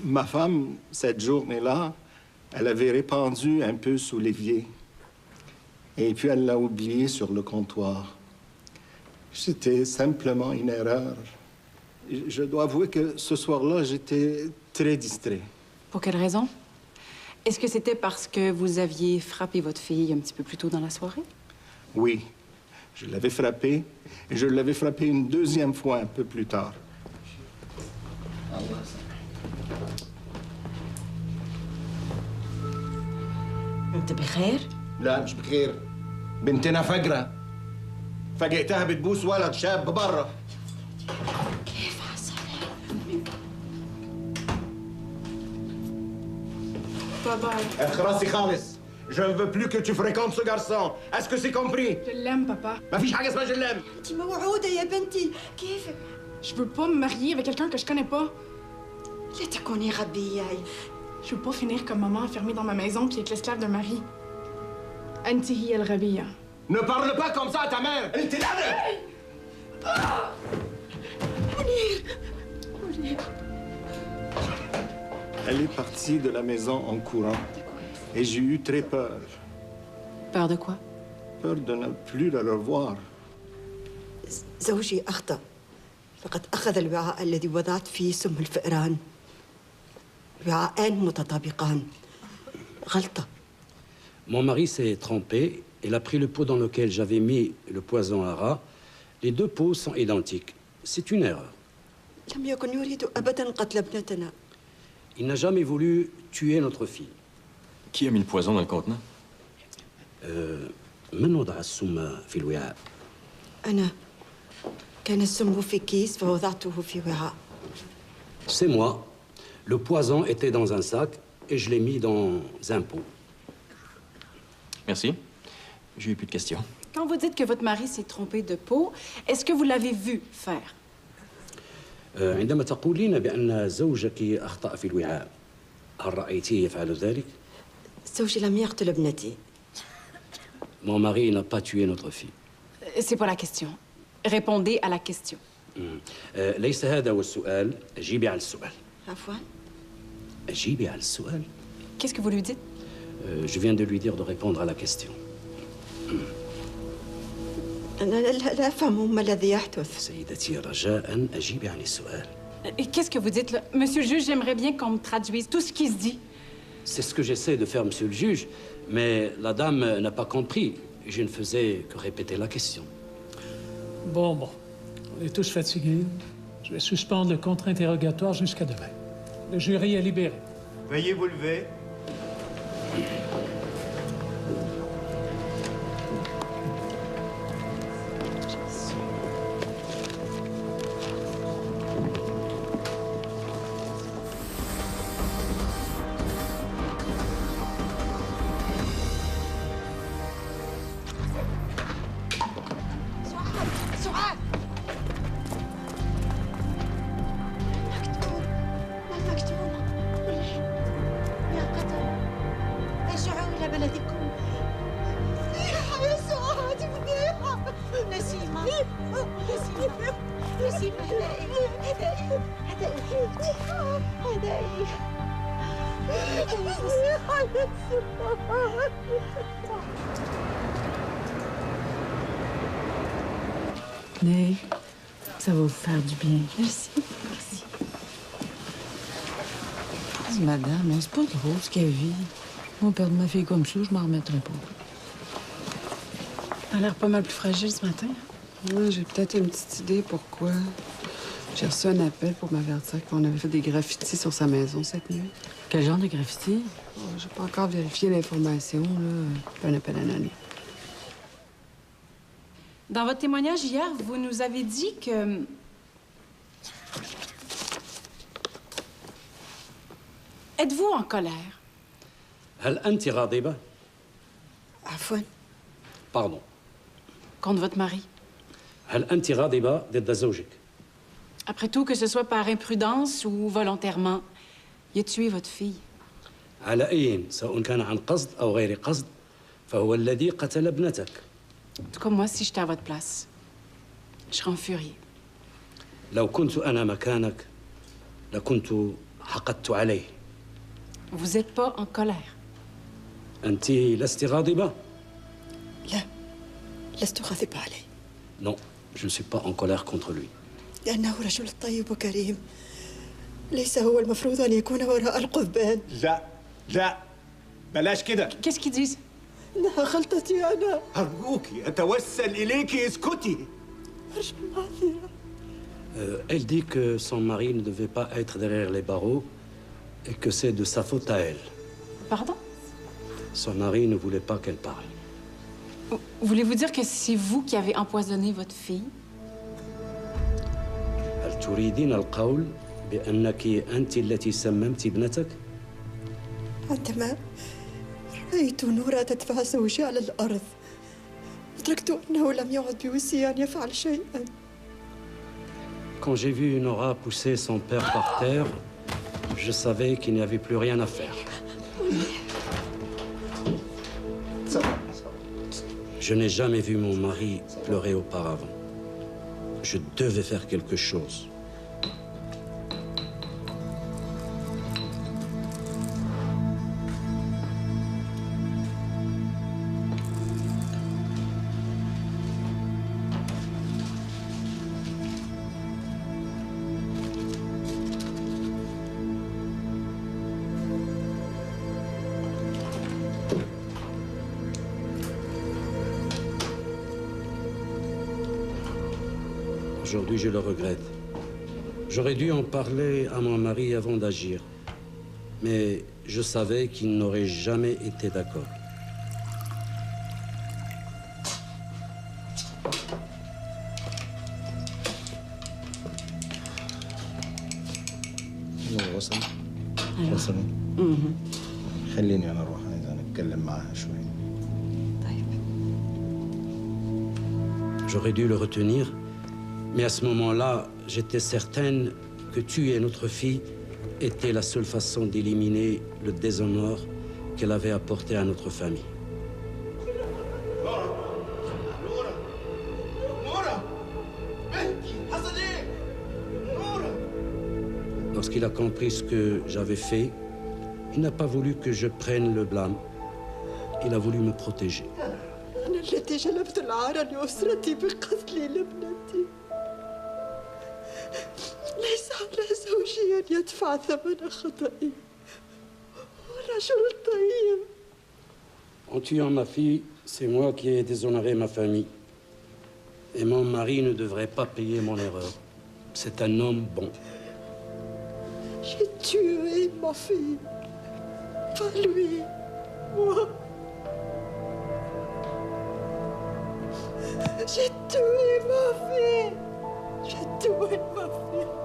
Ma femme, cette journée-là, elle avait répandu un peu sous l'évier. Et puis elle l'a oublié sur le comptoir. C'était simplement une erreur. Je dois avouer que ce soir-là, j'étais très distrait. Pour quelle raison? Est-ce que c'était parce que vous aviez frappé votre fille un petit peu plus tôt dans la soirée? Oui, je l'avais frappée et je l'avais frappée une deuxième fois un peu plus tard. انت بخير؟ لا مش بخير. بنتنا فجرة. فاجئتها بتبوس ولد شاب بره. كيف حصل؟ بابا خلاصي خالص. Je ne veux plus que tu fréquentes ce garçon. Est-ce que c'est compris? je l'aime, papa. ما فيش حاجة اسمها je l'aime. انت موعودة يا بنتي، كيف؟ Je veux pas me marier avec quelqu'un que je connais pas. لا تكوني غبية. Je veux pas finir comme maman enfermée dans ma maison puis être l'esclave d'un mari. أنت هي الغبية. Ne parle pas comme ça à ta mère. Elle était là. Elle est partie de la maison en courant. Et j'ai eu très peur. Peur de quoi? Peur de ne plus la revoir. زوجي أخطأ. فقد أخذ الوعاء الذي وضعت فيه سم الفئران. وعاءان متطابقان. غلطة. Mon mari s'est trompé. Il a pris le pot dans lequel j'avais mis le poison à rat. Les deux pots sont identiques. C'est une erreur. لم يكن يريد أبداً قتل ابنتنا. Il n'a jamais voulu tuer notre fille. Qui a mis le poison dans le contenant? من وضع السم في الوعاء؟ أنا. كان السم في كيس فوضعته في وعاء. C'est moi. Le poison était dans un sac et je l'ai mis dans un pot. Merci. J'ai eu plus de questions. Quand vous dites que votre mari s'est trompé de peau, est-ce que vous l'avez vu faire? عندما تقولين بأن زوجك أخطأ في الوعاء، هل رأيتيه يفعل ذلك؟ زوجي لم يقتل ابنتي. Mon mari n'a pas tué notre fille. C'est pas la question. Répondez à la question. ليس هذا هو السؤال. أجيبي على السؤال. عفواً. أجيبي على السؤال. Qu'est-ce que vous lui dites? Je viens de lui dire de répondre à la question. أنا لا أفهم ما الذي يحدث. سيدتي رجاء أجيبي عن السؤال. Et qu'est-ce que vous dites là? Monsieur le juge, j'aimerais bien qu'on me traduise tout ce qui se dit. C'est ce que j'essaie de faire, monsieur le juge, mais la dame n'a pas compris. Je ne faisais que répéter la question. Bon, on est tous fatigués. Je vais suspendre le contre-interrogatoire jusqu'à demain. Le jury est libéré. Veuillez vous lever. Ney, ça va vous faire du bien. Merci. Merci. Madame, c'est pas drôle ce qu'elle vit. Moi, perdre ma fille comme ça, je m'en remettrai pas. Elle a l'air pas mal plus fragile ce matin. Ouais, j'ai peut-être une petite idée pourquoi. J'ai reçu un appel pour m'avertir qu'on avait fait des graffitis sur sa maison cette nuit. Quel genre de graffiti? Oh, j'ai pas encore vérifié l'information, là. Un appel anonyme. Dans votre témoignage hier, vous nous avez dit que... Êtes-vous en colère? هل أنت غاضبة؟ عفواً. Pardon. Contre votre mari? هل أنت غاضبة ضد زوجك؟ Après tout, que ce soit par imprudence ou volontairement, il a tué votre fille. على أي سواء كان عن قصد أو غير قصد فهو الذي قتل ابنتك. En tout cas, moi, si j'étais à votre place, je serais en furie. لو كنت أنا مكانك لكنت حقدت عليه. Vous n'êtes pas en colère. أنت لست غاضبة؟ لا لست غاضبة عليه Non, je ne suis pas en colère contre lui. لأنه رجل طيب وكريم ليس هو المفروض أن يكون وراء القضبان. لا لا بلاش كده. Qu'est-ce qu'ils disent? إنها غلطتي أنا. أرجوك أتوسل إليك اسكتي. أرجو المعذرة. Elle dit que son mari ne devait pas être derrière les barreaux et que c'est de sa faute à elle. Pardon? Son mari ne voulait pas qu'elle parle. Voulez-vous dire que c'est vous qui avez empoisonné votre fille? هل تريدين القول بأنك أنت التي سممت ابنتك؟ عندما رأيت نورا تدفع زوجي على الأرض أدركت أنه لم يعد بوسعي أن يفعل شيئا. Quand j'ai vu Nora pousser son père par terre, je savais qu'il n'y avait plus rien à faire. Je n'ai jamais vu mon mari pleurer auparavant. Je devais faire quelque chose. Aujourd'hui, je le regrette. J'aurais dû en parler à mon mari avant d'agir. Mais je savais qu'il n'aurait jamais été d'accord. وصل وصل. خليني أنا أروح إذا نتكلم معها شوي. طيب. J'aurais dû le retenir, mais à ce moment-là, j'étais certaine que tuer notre fille était la seule façon d'éliminer le déshonneur qu'elle avait apporté à notre famille. Lorsqu'il a compris ce que j'avais fait, il n'a pas voulu que je prenne le blâme. Il a voulu me protéger. أنا التي جلبت العار لأسرتي بقتلي لابنتي. ليس على زوجي أن يدفع ثمن خطئي. هو رجل طيب. En tuant ma fille, c'est moi qui ai déshonoré ma famille. Et mon mari ne devrait pas payer mon erreur. C'est un homme bon. J'ai tué ma fille. Pas lui. Moi. J'ai tué ma fille. J'ai tué ma fille.